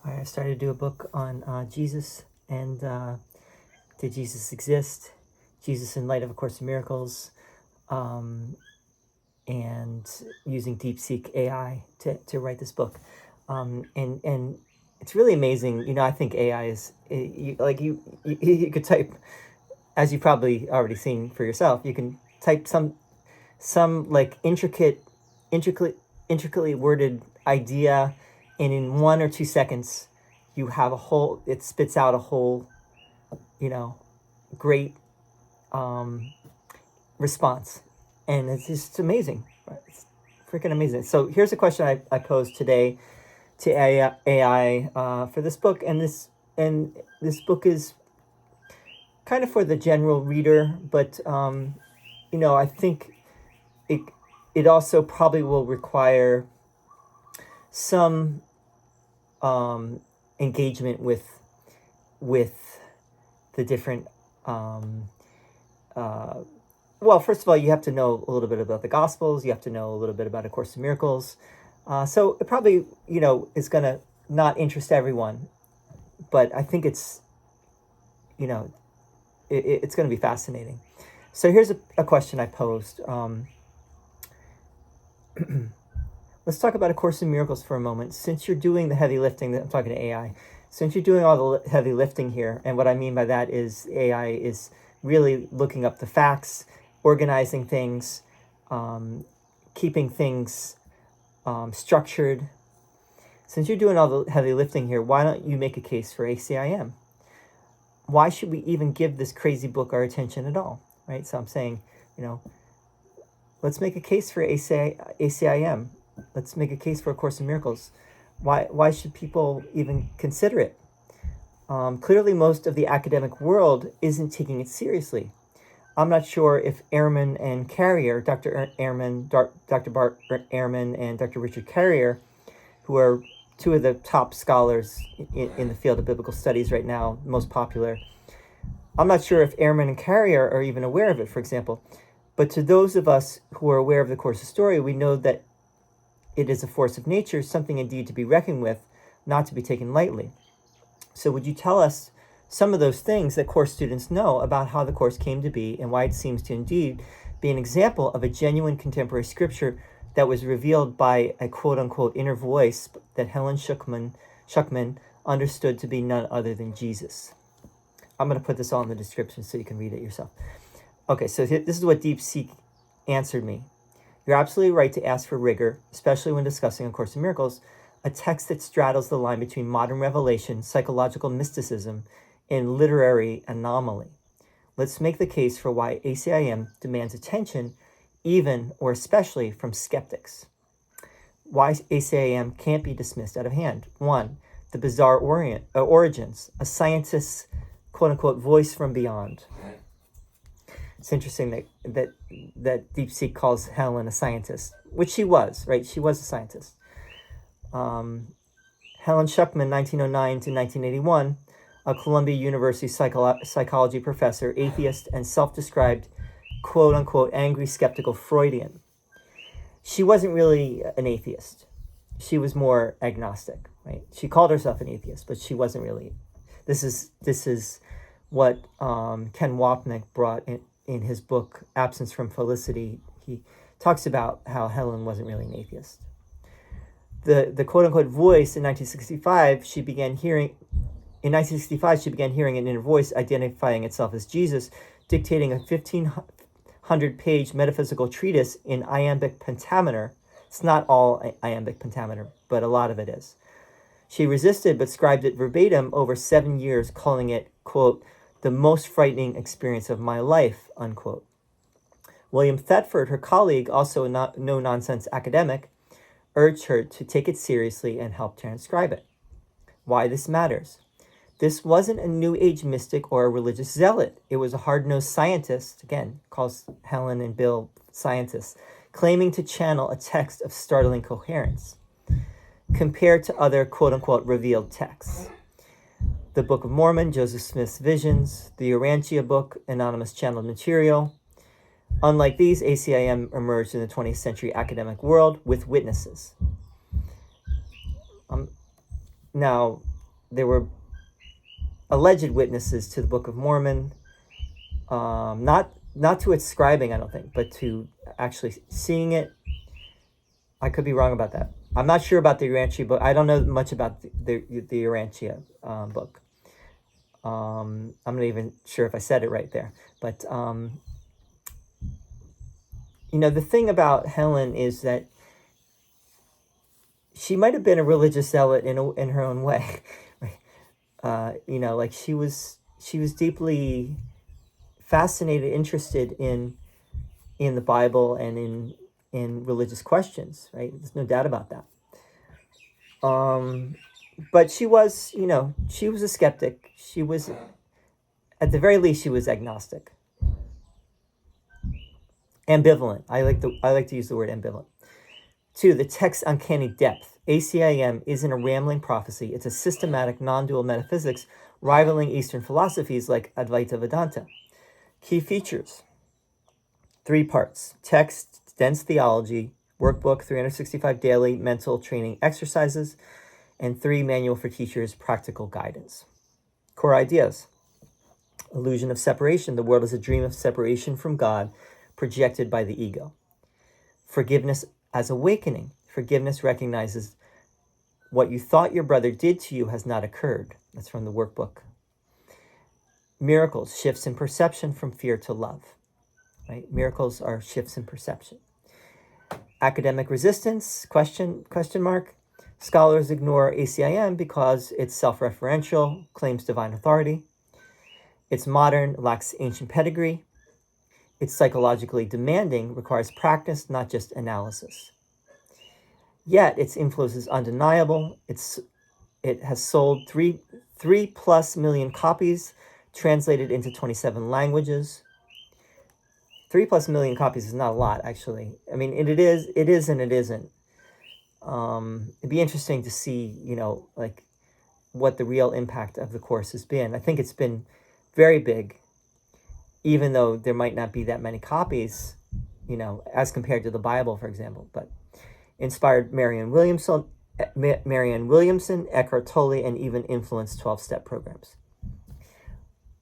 I started to do a book on Jesus and did Jesus exist? Jesus in light of A Course in Miracles, and using Deepseek AI to write this book. And it's really amazing. I think AI is, you could type, as you've probably already seen for yourself, you can type some like intricately worded idea, and in 1 or 2 seconds you have it spits out a whole great response, and it's just amazing. It's freaking amazing. So here's a question I posed today to AI for this book, and this book is kind of for the general reader, but I think it also probably will require some engagement with the different well, first of all, you have to know a little bit about the Gospels. You have to know a little bit about A Course in Miracles. So it probably, is going to not interest everyone, but I think it's, it's going to be fascinating. So here's a question I posed. Let's talk about A Course in Miracles for a moment. Since you're doing the heavy lifting, I'm talking to AI, since you're doing all the heavy lifting here, and what I mean by that is AI is really looking up the facts, organizing things, keeping things structured. Since you're doing all the heavy lifting here, why don't you make a case for ACIM? Why should we even give this crazy book our attention at all, right? So I'm saying, let's make a case for ACIM. Let's make a case for A Course in Miracles. Why should people even consider it? Clearly, most of the academic world isn't taking it seriously. I'm not sure if Ehrman and Carrier, Dr. Ehrman, Dr. Bart Ehrman, and Dr. Richard Carrier, who are two of the top scholars in the field of biblical studies right now, most popular. I'm not sure if Ehrman and Carrier are even aware of it, for example. But to those of us who are aware of the Course's story, we know that it is a force of nature, something indeed to be reckoned with, not to be taken lightly. So would you tell us some of those things that Course students know about how the Course came to be and why it seems to indeed be an example of a genuine contemporary scripture that was revealed by a quote-unquote inner voice that Helen Schucman understood to be none other than Jesus? I'm going to put this all in the description so you can read it yourself. Okay, so this is what Deepseek answered me. You're absolutely right to ask for rigor, especially when discussing A Course in Miracles, a text that straddles the line between modern revelation, psychological mysticism, and literary anomaly. Let's make the case for why ACIM demands attention, even or especially from skeptics. Why ACIM can't be dismissed out of hand. 1, the bizarre origins, a scientist's quote-unquote voice from beyond. It's interesting that Deepseek calls Helen a scientist, which she was, right? She was a scientist. Helen Schucman, 1909 to 1981, a Columbia University psychology professor, atheist, and self-described quote-unquote angry skeptical Freudian. She wasn't really an atheist. She was more agnostic, right? She called herself an atheist, but she wasn't really. This is what Ken Wapnick brought in his book, Absence from Felicity. He talks about how Helen wasn't really an atheist. The quote-unquote voice in 1965, she began hearing an inner voice identifying itself as Jesus, dictating a 1,500-page metaphysical treatise in iambic pentameter. It's not all iambic pentameter, but a lot of it is. She resisted but scribed it verbatim over 7 years, calling it, quote, the most frightening experience of my life, unquote. William Thetford, her colleague, also a no-nonsense academic, urged her to take it seriously and help transcribe it. Why this matters. This wasn't a New Age mystic or a religious zealot. It was a hard-nosed scientist, again, calls Helen and Bill scientists, claiming to channel a text of startling coherence compared to other quote-unquote revealed texts. The Book of Mormon, Joseph Smith's Visions, the Urantia book, anonymous channeled material. Unlike these, ACIM emerged in the 20th century academic world with witnesses. Now, there were alleged witnesses to the Book of Mormon, not to its scribing, I don't think, but to actually seeing it. I could be wrong about that. I'm not sure about the Urantia book. I don't know much about the Urantia book. I'm not even sure if I said it right there. But, the thing about Helen is that she might have been a religious zealot in her own way. Like she was deeply fascinated, interested in the Bible and in religious questions, right? There's no doubt about that. But she was a skeptic. She was, at the very least, she was agnostic. Ambivalent. I like to use the word ambivalent. 2, the text's uncanny depth. ACIM isn't a rambling prophecy. It's a systematic, non-dual metaphysics rivaling Eastern philosophies like Advaita Vedanta. Key features. 3 parts. Text, dense theology, workbook, 365 daily mental training exercises, and 3 manual for teachers, practical guidance. Core ideas. Illusion of separation. The world is a dream of separation from God projected by the ego. Forgiveness as awakening. Forgiveness recognizes what you thought your brother did to you has not occurred. That's from the workbook. Miracles, shifts in perception from fear to love. Right? Miracles are shifts in perception. Academic resistance, question mark. Scholars ignore ACIM because it's self-referential, claims divine authority. It's modern, lacks ancient pedigree. It's psychologically demanding, requires practice, not just analysis. Yet its influence is undeniable. It has sold 3+ million copies, translated into 27 languages. 3+ million copies is not a lot, actually. I mean, it is and it isn't. It'd be interesting to see, like what the real impact of the course has been. I think it's been very big, even though there might not be that many copies, as compared to the Bible, for example. But inspired Marianne Williamson, Eckhart Tolle, and even influenced 12-step programs.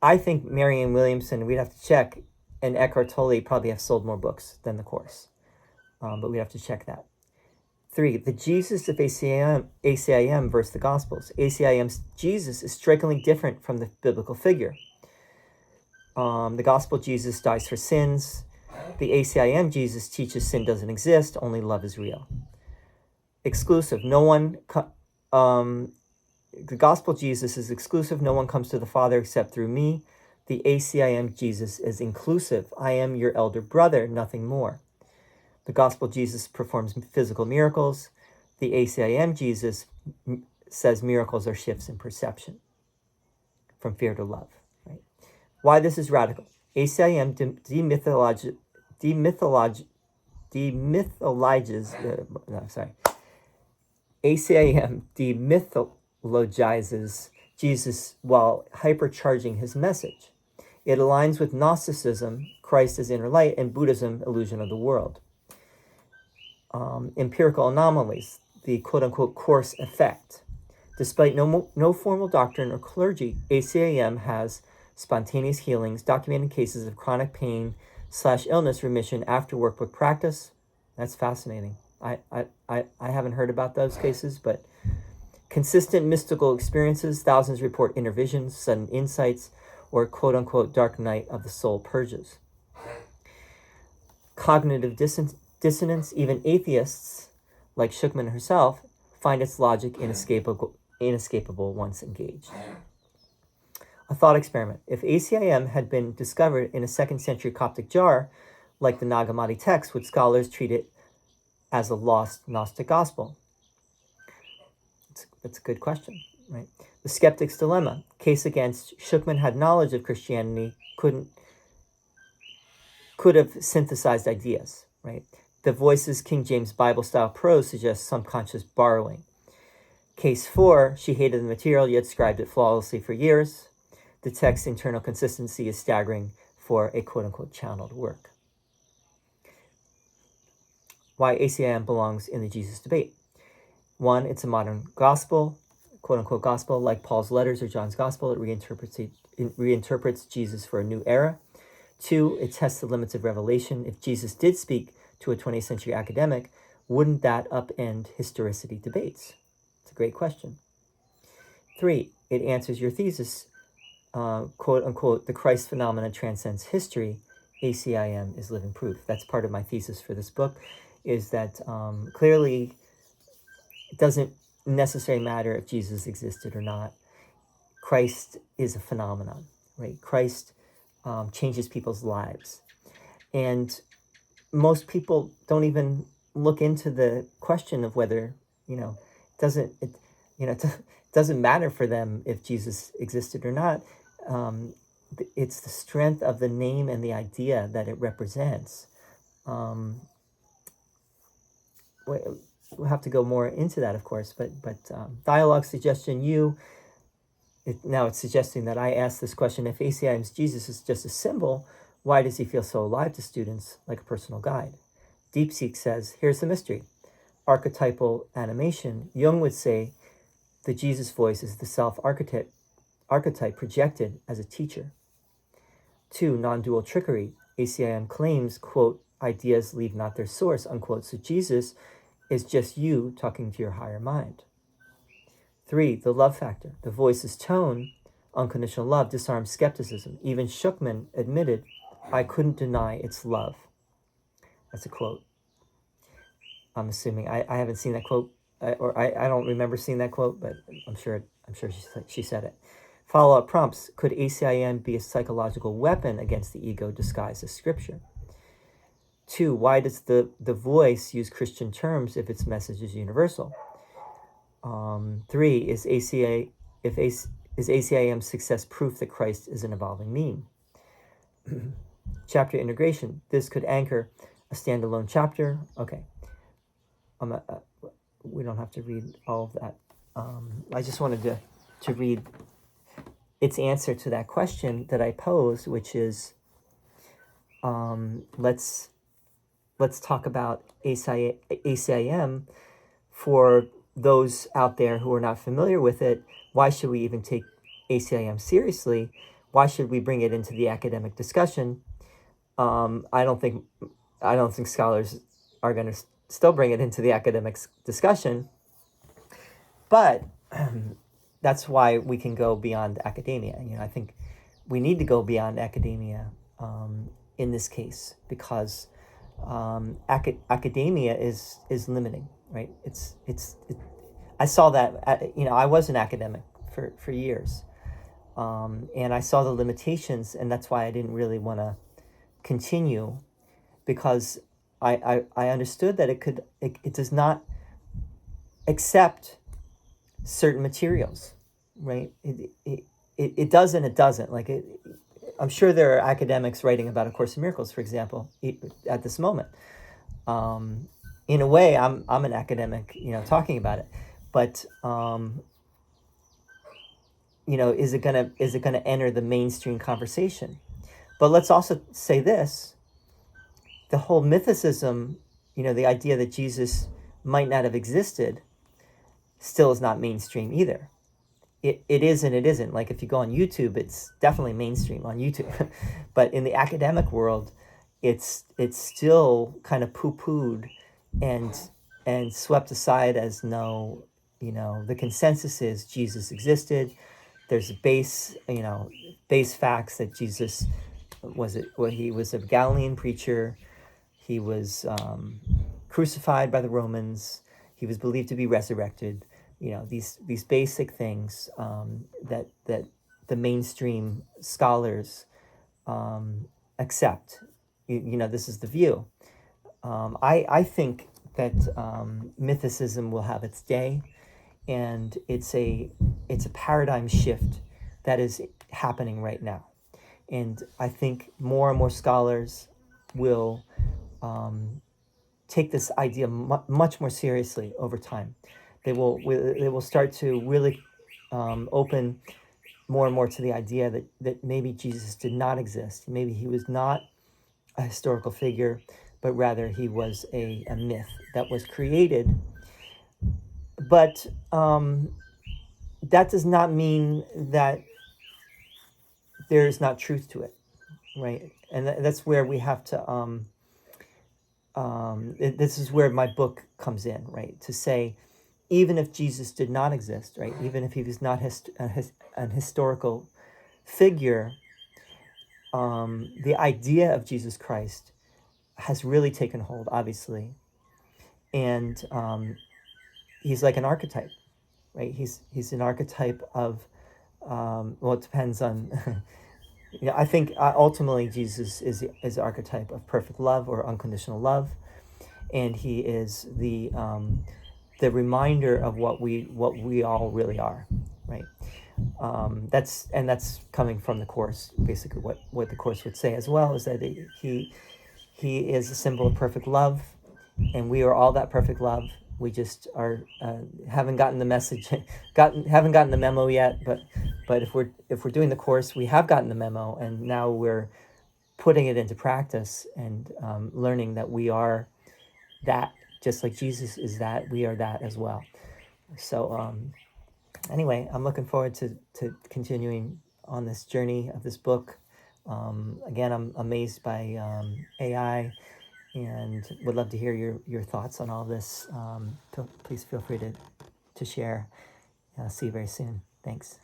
I think Marianne Williamson, we'd have to check, and Eckhart Tolle probably have sold more books than the course. But we'd have to check that. 3, the Jesus of ACIM versus the Gospels. ACIM's Jesus is strikingly different from the biblical figure. The Gospel Jesus dies for sins. The ACIM Jesus teaches sin doesn't exist, only love is real. Exclusive. The Gospel Jesus is exclusive. No one comes to the Father except through me. The ACIM Jesus is inclusive. I am your elder brother, nothing more. The Gospel Jesus performs physical miracles. The ACIM Jesus says miracles are shifts in perception from fear to love. Right? Why this is radical. ACIM demythologizes ACIM demythologizes Jesus while hypercharging his message. It aligns with Gnosticism, Christ as inner light, and Buddhism, illusion of the world. Empirical anomalies, the quote-unquote course effect. Despite no formal doctrine or clergy, ACIM has spontaneous healings, documented cases of chronic pain/illness remission after workbook practice. That's fascinating. I haven't heard about those cases, but consistent mystical experiences, thousands report inner visions, sudden insights, or quote-unquote dark night of the soul purges. Cognitive dissonance, even atheists, like Schucman herself, find its logic inescapable once engaged. A thought experiment. If ACIM had been discovered in a 2nd century Coptic jar, like the Nag Hammadi text, would scholars treat it as a lost Gnostic gospel? That's a good question, right? The skeptic's dilemma. Case against Schucman had knowledge of Christianity, could have synthesized ideas, right? The Voices King James Bible-style prose suggests some conscious borrowing. Case 4, she hated the material yet scribed it flawlessly for years. The text's internal consistency is staggering for a quote-unquote channeled work. Why ACIM belongs in the Jesus debate. 1, it's a modern gospel, quote-unquote gospel, like Paul's letters or John's gospel. It reinterprets Jesus for a new era. 2, it tests the limits of revelation. If Jesus did speak to a 20th century academic, wouldn't that upend historicity debates? It's a great question. 3, it answers your thesis, quote unquote, the Christ phenomenon transcends history. ACIM is living proof. That's part of my thesis for this book, is that clearly it doesn't necessarily matter if Jesus existed or not. Christ is a phenomenon, right? Christ changes people's lives. And most people don't even look into the question of whether, it doesn't matter for them if Jesus existed or not. It's the strength of the name and the idea that it represents. We'll have to go more into that, of course, but dialogue suggestion now it's suggesting that I ask this question: if ACIM's Jesus is just a symbol, why does he feel so alive to students, like a personal guide? Deepseek says, here's the mystery. Archetypal animation. Jung would say the Jesus voice is the self-archetype projected as a teacher. 2, non-dual trickery. ACIM claims, quote, ideas leave not their source, unquote. So Jesus is just you talking to your higher mind. 3, the love factor. The voice's tone, unconditional love, disarms skepticism. Even Schucman admitted, I couldn't deny its love. That's a quote. I'm assuming. I haven't seen that quote, I don't remember seeing that quote, but I'm sure she said it. Follow-up prompts. Could ACIM be a psychological weapon against the ego disguised as scripture? 2, why does the voice use Christian terms if its message is universal? 3, is ACIM's success proof that Christ is an evolving meme? Chapter integration. This could anchor a standalone chapter. Okay. We don't have to read all of that. I just wanted to read its answer to that question that I posed, which is, let's talk about ACIM. For those out there who are not familiar with it, why should we even take ACIM seriously? Why should we bring it into the academic discussion? I don't think scholars are going to still bring it into the academic discussion, but that's why we can go beyond academia. I think we need to go beyond academia in this case, because academia is limiting, right? I saw that. I was an academic for years, and I saw the limitations, and that's why I didn't really want to continue, because I understood that it does not accept certain materials, right? It does and it doesn't. Like I'm sure there are academics writing about A Course in Miracles, for example, at this moment. In a way, I'm an academic, talking about it, but is it gonna enter the mainstream conversation? But let's also say this: the whole mythicism, the idea that Jesus might not have existed, still is not mainstream either. It is and it isn't. Like if you go on YouTube, it's definitely mainstream on YouTube. But in the academic world, it's still kind of poo-pooed and swept aside as no, the consensus is Jesus existed. There's base facts that Jesus he was a Galilean preacher. He was crucified by the Romans. He was believed to be resurrected. These basic things that the mainstream scholars accept. This is the view. I think that mythicism will have its day, and it's a paradigm shift that is happening right now. And I think more and more scholars will take this idea much more seriously over time. They will start to really open more and more to the idea that maybe Jesus did not exist. Maybe he was not a historical figure, but rather he was a myth that was created. But that does not mean that there is not truth to it, right? And that's where we have to. This is where my book comes in, right? To say, even if Jesus did not exist, right? Even if he was not an historical figure, the idea of Jesus Christ has really taken hold, obviously, and he's like an archetype, right? He's an archetype of well, it depends on. I think ultimately Jesus is the archetype of perfect love or unconditional love, and he is the reminder of what we all really are, right? That's coming from the course. Basically, what the course would say as well is that he is a symbol of perfect love, and we are all that perfect love. We just are haven't gotten the message, haven't gotten the memo yet. But if we're doing the course, we have gotten the memo, and now we're putting it into practice and learning that we are that, just like Jesus is that, we are that as well. So anyway, I'm looking forward to continuing on this journey of this book. Again, I'm amazed by AI and would love to hear your thoughts on all this. Please feel free to share. See you very soon. Thanks.